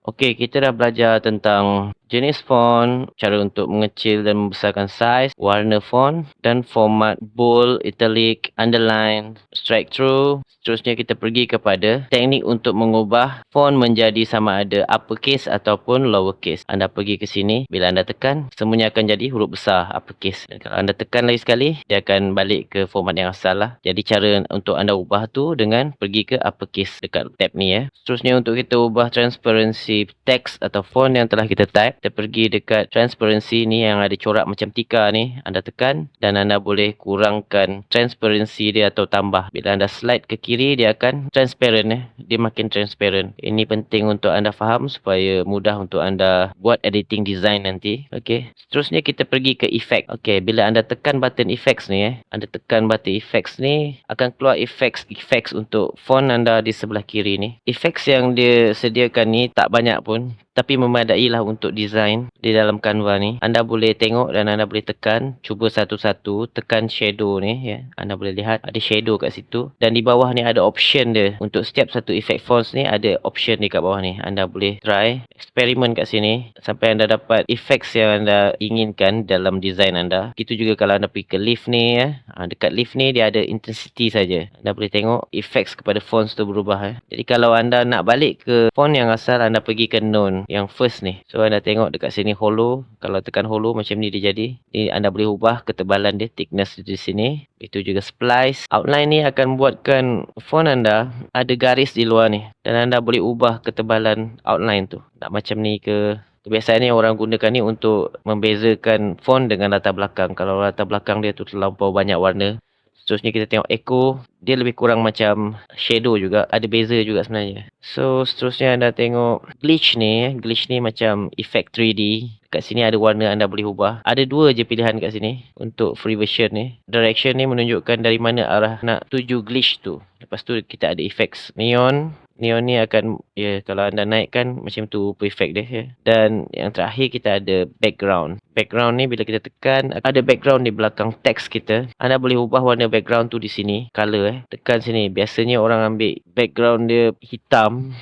Okey, kita dah belajar tentang jenis font, cara untuk mengecil dan membesarkan saiz, warna font dan format bold, italic, underline, strike through. Seterusnya kita pergi kepada teknik untuk mengubah font menjadi sama ada uppercase ataupun lowercase. Anda pergi ke sini, bila anda tekan, semuanya akan jadi huruf besar uppercase. Dan kalau anda tekan lagi sekali, dia akan balik ke format yang asal lah. Jadi cara untuk anda ubah tu dengan pergi ke uppercase dekat tab ni ya. Seterusnya untuk kita ubah transparency teks atau font yang telah kita type, kita pergi dekat transparency ni yang ada corak macam tika ni, anda tekan dan anda boleh kurangkan transparency dia atau tambah. Bila anda slide ke kiri, dia akan transparent dia makin transparent. Ini penting untuk anda faham supaya mudah untuk anda buat editing design nanti. Okey. Seterusnya kita pergi ke effect. Okey, bila anda tekan button effects ni anda tekan button effects ni akan keluar effects untuk font anda di sebelah kiri ni. Effects yang dia sediakan ni tak banyak pun, tapi memadailah untuk design di dalam Canva ni. Anda boleh tengok dan anda boleh tekan, cuba satu-satu, tekan shadow ni ya. Anda boleh lihat ada shadow kat situ dan di bawah ni ada option dia. Untuk setiap satu effect fonts ni ada option di kat bawah ni. Anda boleh try eksperimen kat sini sampai anda dapat effects yang anda inginkan dalam design anda. Begitu juga kalau anda pergi ke leaf ni ya. Dekat leaf ni dia ada intensity saja. Anda boleh tengok effects kepada fonts tu berubah ya. Jadi kalau anda nak balik ke font yang asal, anda pergi ke none yang first ni. So anda tengok dekat sini hollow. Kalau tekan hollow macam ni dia jadi. Ni anda boleh ubah ketebalan dia, thickness di sini. Itu juga splice. Outline ni akan buatkan font anda ada garis di luar ni. Dan anda boleh ubah ketebalan outline tu. Nak macam ni ke. Biasanya orang gunakan ni untuk membezakan font dengan latar belakang. Kalau latar belakang dia tu terlampau banyak warna. Seterusnya kita tengok echo. Dia lebih kurang macam shadow juga. Ada beza juga sebenarnya. So seterusnya anda tengok glitch ni. Glitch ni macam effect 3D. Kat sini ada warna anda boleh ubah. Ada dua je pilihan kat sini untuk free version ni. Direction ni menunjukkan dari mana arah nak tuju glitch tu. Lepas tu kita ada effects neon. Neon ni akan kalau anda naikkan macam tu effect dia ya. Dan yang terakhir kita ada background. Background ni bila kita tekan ada background di belakang teks kita. Anda boleh ubah warna background tu di sini, color Tekan sini. Biasanya orang ambil background dia hitam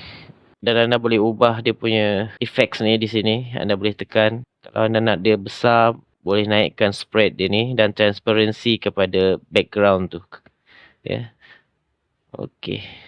dan anda boleh ubah dia punya effects ni di sini. Anda boleh tekan. Kalau anda nak dia besar, boleh naikkan spread dia ni dan transparency kepada background tu. Ya. Okey.